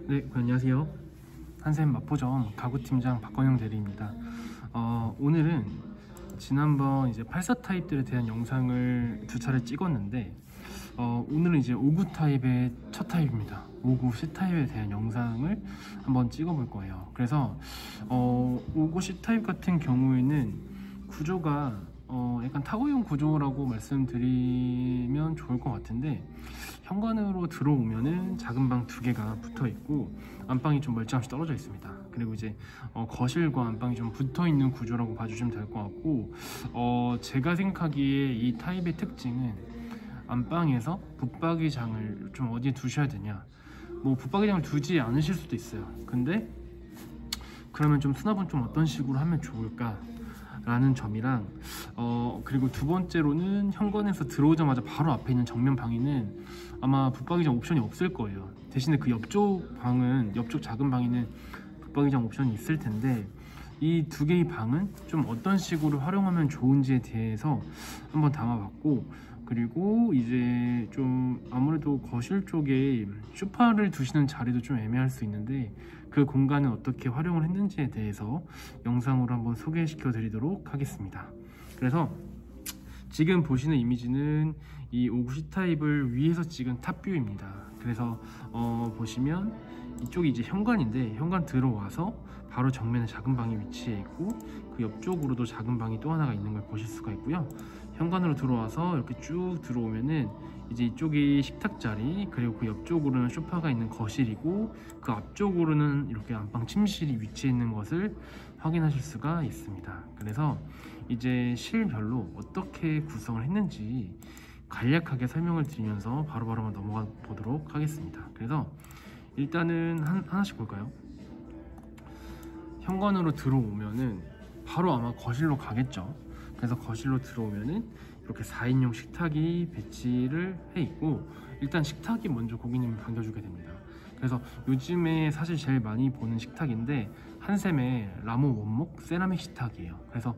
네, 안녕하세요. 한샘 마포점 가구팀장 박건영 대리입니다. 오늘은 지난번 이제 84 타입들에 대한 영상을 두 차례 찍었는데 오늘은 이제 59 타입의 첫 타입입니다. 59 C 타입에 대한 영상을 한번 찍어볼 거예요. 그래서 59 C 타입 같은 경우에는 구조가 약간 타고형 구조라고 말씀드리면 좋을 것 같은데, 현관으로 들어오면은 작은 방 두 개가 붙어 있고 안방이 좀 멀찌감치 떨어져 있습니다. 그리고 이제 거실과 안방이 좀 붙어 있는 구조라고 봐주시면 될 것 같고, 제가 생각하기에 이 타입의 특징은 안방에서 붙박이장을 좀 어디에 두셔야 되냐, 뭐 붙박이장을 두지 않으실 수도 있어요. 근데 그러면 좀 수납은 좀 어떤 식으로 하면 좋을까 라는 점이랑, 그리고 두 번째로는 현관에서 들어오자마자 바로 앞에 있는 정면 방에는 아마 붙박이장 옵션이 없을 거예요. 대신에 그 옆쪽 방은, 옆쪽 작은 방에는 붙박이장 옵션이 있을 텐데, 이 두 개의 방은 좀 어떤 식으로 활용하면 좋은지에 대해서 한번 담아봤고, 그리고 이제 좀 아무래도 거실 쪽에 소파를 두시는 자리도 좀 애매할 수 있는데, 그 공간을 어떻게 활용을 했는지에 대해서 영상으로 한번 소개시켜 드리도록 하겠습니다. 그래서 지금 보시는 이미지는 이 59 C타입을 위에서 찍은 탑뷰입니다. 그래서 보시면 이쪽이 이제 현관인데, 현관 들어와서 바로 정면에 작은 방이 위치해 있고, 그 옆쪽으로도 작은 방이 또 하나가 있는 걸 보실 수가 있고요. 현관으로 들어와서 이렇게 쭉 들어오면은 이제 이쪽이 식탁 자리, 그리고 그 옆쪽으로는 소파가 있는 거실이고, 그 앞쪽으로는 이렇게 안방 침실이 위치해 있는 것을 확인하실 수가 있습니다. 그래서 이제 실별로 어떻게 구성을 했는지 간략하게 설명을 드리면서 바로바로 한번 넘어가 보도록 하겠습니다. 그래서 일단은 하나씩 볼까요? 현관으로 들어오면은 바로 아마 거실로 가겠죠. 그래서 거실로 들어오면은 이렇게 4인용 식탁이 배치를 해 있고, 일단 식탁이 먼저 고객님을 반겨주게 됩니다. 그래서 요즘에 사실 제일 많이 보는 식탁인데, 한샘의 라모 원목 세라믹 식탁이에요. 그래서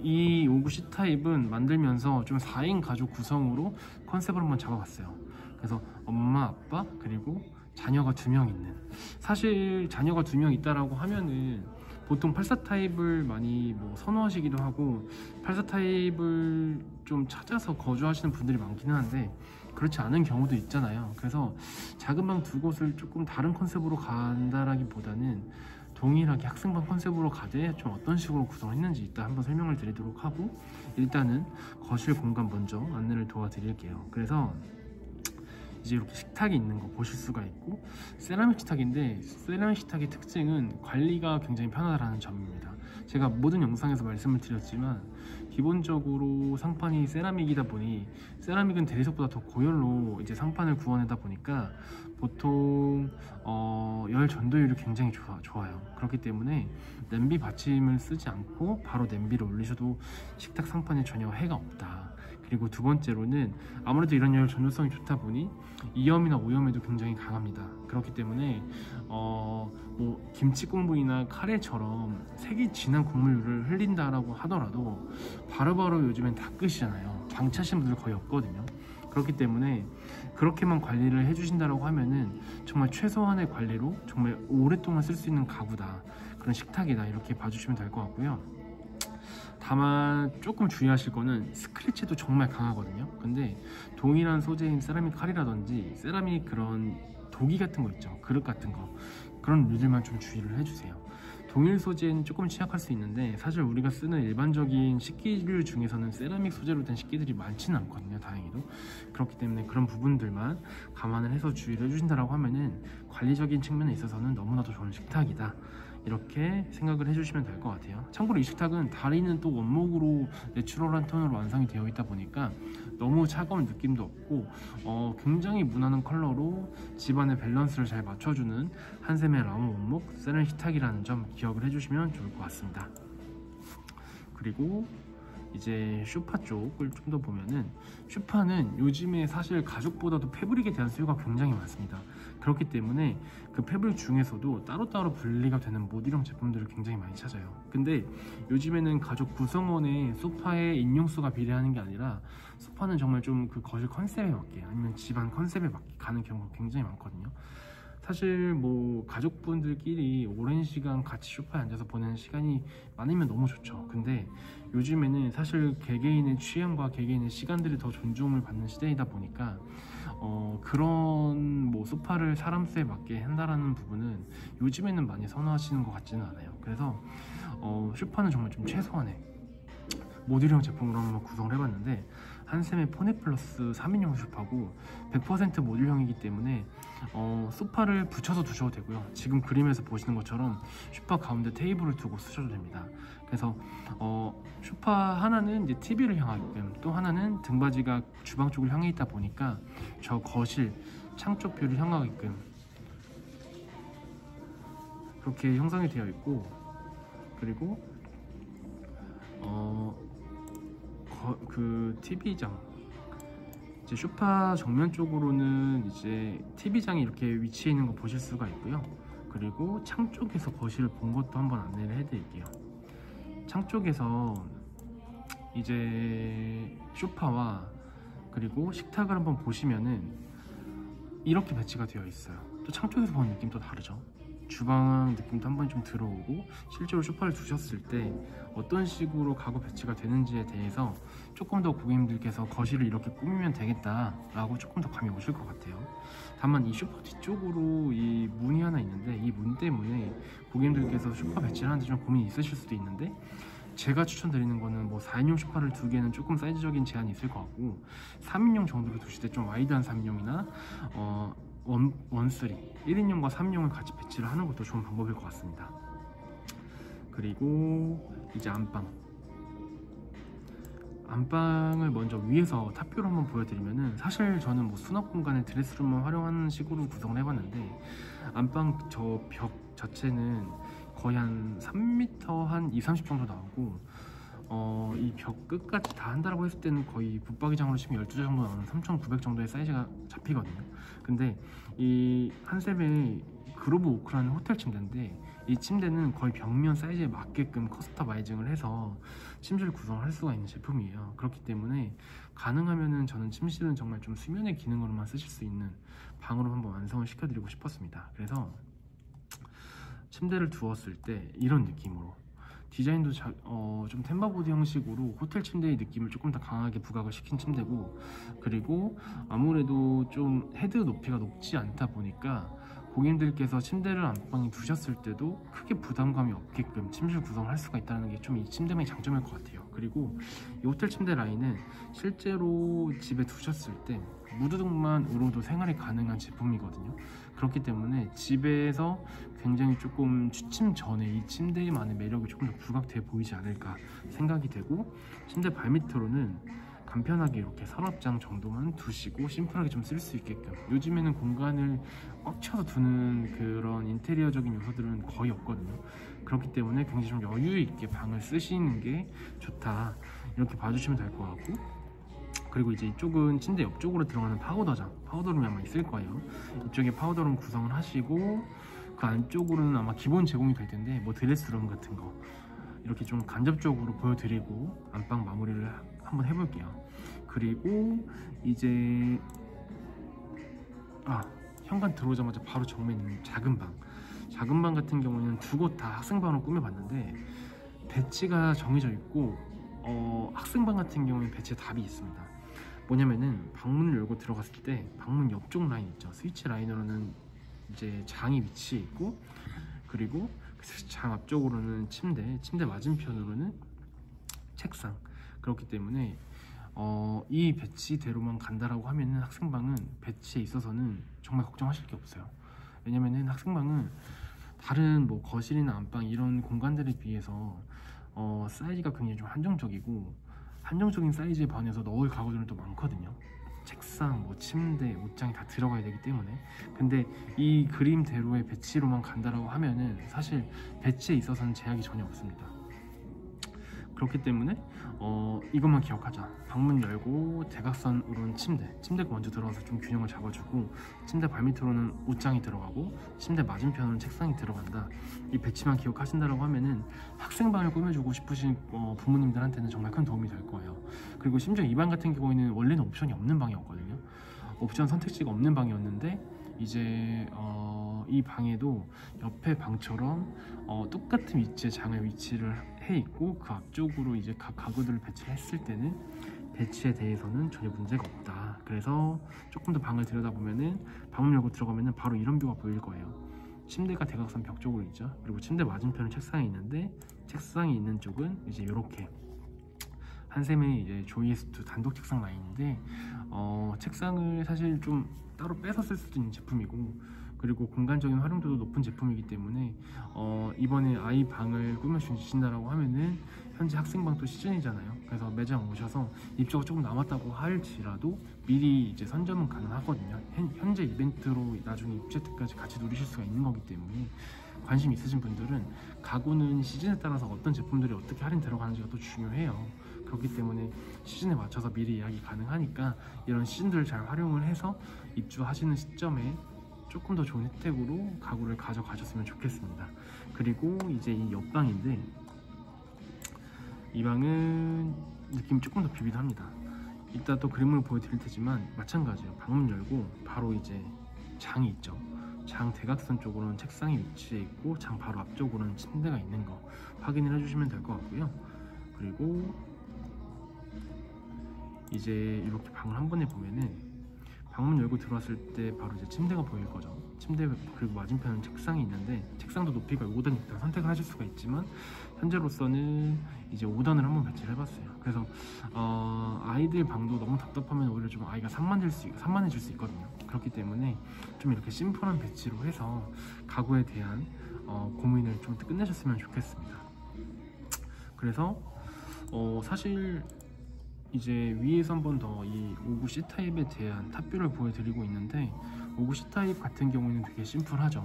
이 59 C타입은 만들면서 좀 4인 가족 구성으로 컨셉을 한번 잡아봤어요. 그래서 엄마, 아빠, 그리고 자녀가 2명 있는, 사실 자녀가 2명 있다라고 하면은 보통 84 타입을 많이 선호하시기도 하고, 84 타입을 좀 찾아서 거주하시는 분들이 많기는 한데, 그렇지 않은 경우도 있잖아요. 그래서 작은 방 두 곳을 조금 다른 컨셉으로 간다라기보다는 동일하게 학생방 컨셉으로 가되 좀 어떤 식으로 구성했는지 이따 한번 설명을 드리도록 하고, 일단은 거실 공간 먼저 안내를 도와드릴게요. 그래서 이제 이렇게 식탁이 있는 거 보실 수가 있고, 세라믹 식탁인데, 세라믹 식탁의 특징은 관리가 굉장히 편하다는 점입니다. 제가 모든 영상에서 말씀을 드렸지만 기본적으로 상판이 세라믹이다 보니, 세라믹은 대리석보다 더 고열로 이제 상판을 구워내다 보니까 보통 열 전도율이 굉장히 좋아요. 그렇기 때문에 냄비 받침을 쓰지 않고 바로 냄비를 올리셔도 식탁 상판에 전혀 해가 없다. 그리고 두 번째로는 아무래도 이런 열 전도성이 좋다 보니 이염이나 오염에도 굉장히 강합니다. 그렇기 때문에 뭐 김치 국물이나 카레처럼 색이 진한 국물을 흘린다라고 하더라도 바로바로 요즘엔 다 끄시잖아요. 방치하시는 분들 거의 없거든요. 그렇기 때문에 그렇게만 관리를 해주신다라고 하면은 정말 최소한의 관리로 정말 오랫동안 쓸 수 있는 가구다, 그런 식탁이다, 이렇게 봐주시면 될 것 같고요. 다만 조금 주의하실 거는 스크래치도 정말 강하거든요. 근데 동일한 소재인 세라믹 칼이라든지 세라믹 그런 도기 같은 거 있죠, 그릇 같은 거, 그런 류들만 좀 주의를 해주세요. 동일 소재는 조금 취약할 수 있는데, 사실 우리가 쓰는 일반적인 식기류 중에서는 세라믹 소재로 된 식기들이 많지는 않거든요, 다행히도. 그렇기 때문에 그런 부분들만 감안을 해서 주의를 해주신다고 하면은 관리적인 측면에 있어서는 너무나도 좋은 식탁이다, 이렇게 생각을 해주시면 될 것 같아요. 참고로 이 식탁은 다리는 또 원목으로 내추럴한 톤으로 완성이 되어 있다 보니까 너무 차가운 느낌도 없고, 굉장히 무난한 컬러로 집안의 밸런스를 잘 맞춰주는 한샘의 라모 원목 세라믹 식탁이라는 점 기억을 해주시면 좋을 것 같습니다. 그리고 이제 소파 쪽을 좀 더 보면은, 소파는 요즘에 사실 가죽보다도 패브릭에 대한 수요가 굉장히 많습니다. 그렇기 때문에 그 패브릭 중에서도 따로따로 분리가 되는 모듈형 제품들을 굉장히 많이 찾아요. 근데 요즘에는 가죽 구성원의 소파의 인용수가 비례하는 게 아니라, 소파는 정말 좀 그 거실 컨셉에 맞게, 아니면 집안 컨셉에 맞게 가는 경우가 굉장히 많거든요. 사실 뭐 가족분들끼리 오랜 시간 같이 소파에 앉아서 보내는 시간이 많으면 너무 좋죠. 근데 요즘에는 사실 개개인의 취향과 개개인의 시간들이 더 존중을 받는 시대이다 보니까 그런 뭐 소파를 사람 수에 맞게 한다라는 부분은 요즘에는 많이 선호하시는 것 같지는 않아요. 그래서 소파는 정말 좀 최소한의 모듈형 제품으로 한번 구성을 해봤는데, 한샘의 포네플러스 3인용 소파고 100% 모듈형이기 때문에 소파를 붙여서 두셔도 되고요. 지금 그림에서 보시는 것처럼 소파 가운데 테이블을 두고 쓰셔도 됩니다. 그래서 소파 하나는 이제 TV를 향하게끔, 또 하나는 등받이가 주방 쪽을 향해 있다 보니까 저 거실 창쪽 뷰를 향하게끔 그렇게 형성이 되어 있고, 그리고 그 TV장, 이제 소파 정면 쪽으로는 이제 TV장이 이렇게 위치해 있는 거 보실 수가 있고요. 그리고 창 쪽에서 거실을 본 것도 한번 안내를 해드릴게요. 창 쪽에서 이제 소파와 그리고 식탁을 한번 보시면은 이렇게 배치가 되어 있어요. 또 창 쪽에서 보는 느낌도 다르죠. 주방 느낌도 한번 좀 들어오고, 실제로 소파를 두셨을 때 어떤 식으로 가구 배치가 되는지에 대해서 조금 더 고객님들께서 거실을 이렇게 꾸미면 되겠다 라고 조금 더 감이 오실 것 같아요. 다만 이 소파 뒤쪽으로 이 문이 하나 있는데, 이 문 때문에 고객님들께서 소파 배치를 하는데 좀 고민이 있으실 수도 있는데, 제가 추천드리는 거는 뭐 4인용 소파를 두기에는 조금 사이즈적인 제한이 있을 것 같고, 3인용 정도로 두실 때 좀 와이드한 3인용이나 원쓰리 1인용과 3인용을 같이 배치를 하는 것도 좋은 방법일 것 같습니다. 그리고 이제 안방을 먼저 위에서 탑뷰를 한번 보여드리면은, 사실 저는 뭐 수납 공간에 드레스룸을 활용하는 식으로 구성을 해봤는데, 안방 저 벽 자체는 거의 한 3m 한 20-30 정도 나오고, 이 벽 끝까지 다 한다라고 했을 때는 거의 붙박이장으로 치면 12자 정도 나오는 3,900 정도의 사이즈가 잡히거든요. 근데 이 한샘의 그로브 오크라는 호텔 침대인데, 이 침대는 거의 벽면 사이즈에 맞게끔 커스터마이징을 해서 침실을 구성할 수가 있는 제품이에요. 그렇기 때문에 가능하면은 저는 침실은 정말 좀 수면의 기능으로만 쓰실 수 있는 방으로 한번 완성을 시켜드리고 싶었습니다. 그래서 침대를 두었을 때 이런 느낌으로, 디자인도 좀 템바보드 형식으로 호텔 침대의 느낌을 조금 더 강하게 부각을 시킨 침대고, 그리고 아무래도 좀 헤드 높이가 높지 않다 보니까 고객님들께서 침대를 안방에 두셨을 때도 크게 부담감이 없게끔 침실 구성을 할 수가 있다는 게 좀 이 침대만의 장점일 것 같아요. 그리고 이 호텔 침대 라인은 실제로 집에 두셨을 때 무드등만으로도 생활이 가능한 제품이거든요. 그렇기 때문에 집에서 굉장히 조금 취침 전에 이 침대만의 매력이 조금 더 부각돼 보이지 않을까 생각이 되고, 침대 발밑으로는 간편하게 이렇게 서랍장 정도만 두시고 심플하게 좀 쓸 수 있게끔, 요즘에는 공간을 꽉 채워서 두는 그런 인테리어적인 요소들은 거의 없거든요. 그렇기 때문에 굉장히 좀 여유 있게 방을 쓰시는 게 좋다, 이렇게 봐주시면 될 것 같고, 그리고 이제 이쪽은 침대 옆쪽으로 들어가는 파우더룸이 아마 있을 거예요. 이쪽에 파우더룸 구성을 하시고, 그 안쪽으로는 아마 기본 제공이 될 텐데 뭐 드레스룸 같은 거 이렇게 좀 간접적으로 보여드리고 안방 마무리를 한번 해볼게요. 그리고 이제 현관 들어오자마자 바로 정면에 있는 작은 방 같은 경우에는 두 곳 다 학생방으로 꾸며봤는데 배치가 정해져 있고, 학생방 같은 경우에는 배치에 답이 있습니다. 뭐냐면은 방문을 열고 들어갔을 때 방문 옆쪽 라인 있죠, 스위치 라인으로는 이제 장이 위치해 있고, 그리고 장 앞쪽으로는 침대 맞은편으로는 책상. 그렇기 때문에 이 배치대로만 간다라고 하면은 학생방은 배치에 있어서는 정말 걱정하실 게 없어요. 왜냐면은 학생방은 다른 뭐 거실이나 안방 이런 공간들에 비해서 사이즈가 굉장히 좀 한정적인 사이즈에 반해서 넣을 가구들은 또 많거든요. 책상, 뭐 침대, 옷장이 다 들어가야 되기 때문에. 근데 이 그림대로의 배치로만 간다라고 하면은 사실 배치에 있어서는 제약이 전혀 없습니다. 그렇기 때문에 이것만 기억하자. 방문 열고 대각선으로는 침대가 먼저 들어가서 좀 균형을 잡아주고, 침대 발밑으로는 옷장이 들어가고 침대 맞은편으로는 책상이 들어간다. 이 배치만 기억하신다라고 하면은 학생방을 꾸며주고 싶으신 부모님들한테는 정말 큰 도움이 될 거예요. 그리고 심지어 이 방 같은 경우에는 원래는 옵션이 없는 방이었거든요. 옵션 선택지가 없는 방이었는데 이제 이 방에도 옆에 방처럼 똑같은 위치에 장을 위치를 해 있고 그 앞쪽으로 이제 각 가구들을 배치했을 때는 배치에 대해서는 전혀 문제가 없다. 그래서 조금 더 방을 들여다보면은 방문 열고 들어가면은 바로 이런 뷰가 보일 거예요. 침대가 대각선 벽 쪽으로 있죠. 그리고 침대 맞은편은 책상이 있는데 책상이 있는 쪽은 이제 이렇게 한샘의 이제 조이에스투 단독 책상 라인인데 책상을 사실 좀 따로 빼서 쓸 수도 있는 제품이고 그리고 공간적인 활용도도 높은 제품이기 때문에 이번에 아이 방을 꾸며주신다라고 하면은 현재 학생방도 시즌이잖아요. 그래서 매장 오셔서 입주가 조금 남았다고 할지라도 미리 이제 선점은 가능하거든요. 현재 이벤트로 나중에 입주 때까지 같이 누리실 수가 있는 거기 때문에 관심 있으신 분들은 가구는 시즌에 따라서 어떤 제품들이 어떻게 할인 들어가는지가 또 중요해요. 그렇기 때문에 시즌에 맞춰서 미리 예약이 가능하니까 이런 시즌들을 잘 활용을 해서 입주하시는 시점에 조금 더 좋은 혜택으로 가구를 가져가셨으면 좋겠습니다. 그리고 이제 이 옆방인데 이 방은 느낌이 조금 더 비비드합니다. 이따 또 그림을 보여드릴 테지만 마찬가지예요. 방문 열고 바로 이제 장이 있죠. 장 대각선 쪽으로는 책상이 위치해 있고 장 바로 앞쪽으로는 침대가 있는 거 확인을 해주시면 될 것 같고요. 그리고 이제 이렇게 방을 한 번에 보면은 방문 열고 들어왔을 때 바로 이제 침대가 보일 거죠. 침대 그리고 맞은편은 책상이 있는데 책상도 높이가 5단, 6단 선택을 하실 수가 있지만 현재로서는 이제 5단을 한번 배치를 해봤어요. 그래서 아이들 방도 너무 답답하면 오히려 좀 아이가 산만해질 수 있거든요. 그렇기 때문에 좀 이렇게 심플한 배치로 해서 가구에 대한 고민을 좀 끝내셨으면 좋겠습니다. 그래서 사실 이제 위에서 한 번 더 이 59 C타입에 대한 탑뷰를 보여드리고 있는데 59 C타입 같은 경우에는 되게 심플하죠.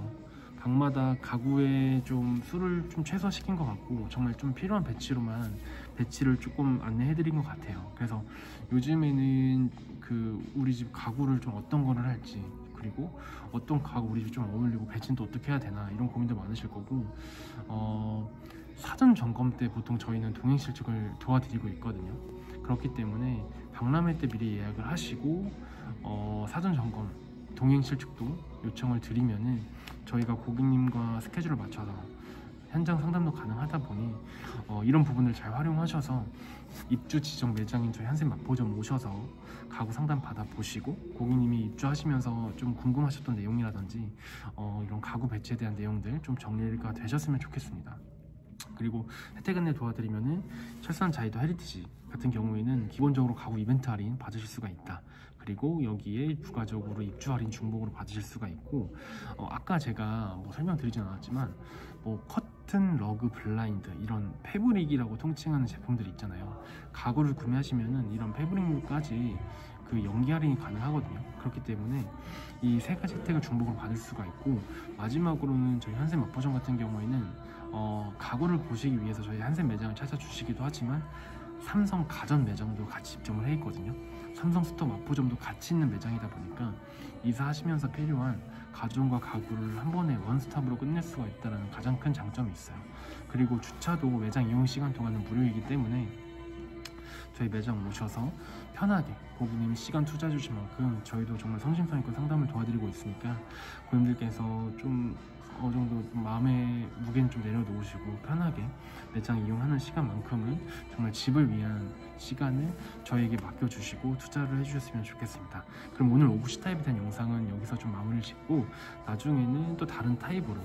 방마다 가구에 좀 수를 좀 최소화시킨 것 같고 정말 좀 필요한 배치로만 배치를 조금 안내해드린 것 같아요. 그래서 요즘에는 그 우리 집 가구를 좀 어떤 거를 할지 그리고 어떤 가구 우리 집 좀 어울리고 배치는 또 어떻게 해야 되나 이런 고민도 많으실 거고 사전 점검 때 보통 저희는 동행 실측을 도와드리고 있거든요. 그렇기 때문에 박람회 때 미리 예약을 하시고 사전 점검 동행 실측도 요청을 드리면은 저희가 고객님과 스케줄을 맞춰서 현장 상담도 가능하다 보니 이런 부분을 잘 활용하셔서 입주 지정 매장인 저희 한샘 마포점 오셔서 가구 상담 받아 보시고 고객님이 입주하시면서 좀 궁금하셨던 내용이라든지 이런 가구 배치에 대한 내용들 좀 정리가 되셨으면 좋겠습니다. 그리고 혜택 안내 도와드리면은 철산 자이도 헤리티지 같은 경우에는 기본적으로 가구 이벤트 할인 받으실 수가 있다. 그리고 여기에 부가적으로 입주 할인 중복으로 받으실 수가 있고 아까 제가 뭐 설명드리진 않았지만 뭐 커튼, 러그, 블라인드 이런 패브릭이라고 통칭하는 제품들이 있잖아요. 가구를 구매하시면은 이런 패브릭까지 그 연기 할인이 가능하거든요. 그렇기 때문에 이 세 가지 혜택을 중복으로 받을 수가 있고 마지막으로는 저희 한샘 마포점 같은 경우에는 가구를 보시기 위해서 저희 한샘 매장을 찾아주시기도 하지만 삼성 가전 매장도 같이 입점을 해 있거든요. 삼성 스토어 마포점도 같이 있는 매장이다 보니까 이사하시면서 필요한 가전과 가구를 한 번에 원스톱으로 끝낼 수가 있다는 가장 큰 장점이 있어요. 그리고 주차도 매장 이용 시간 동안은 무료이기 때문에 저희 매장 오셔서 편하게 고객님 시간 투자해 주신 만큼 저희도 정말 성심성의껏 상담을 도와드리고 있으니까 고객님들께서 좀 어느 정도 좀 마음의 무게는 좀 내려놓으시고 편하게 매장 이용하는 시간만큼은 정말 집을 위한 시간을 저희에게 맡겨주시고 투자를 해주셨으면 좋겠습니다. 그럼 오늘 59 C타입에 대한 영상은 여기서 좀 마무리를 짓고 나중에는 또 다른 타입으로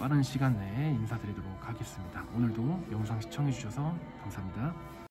빠른 시간 내에 인사드리도록 하겠습니다. 오늘도 영상 시청해주셔서 감사합니다.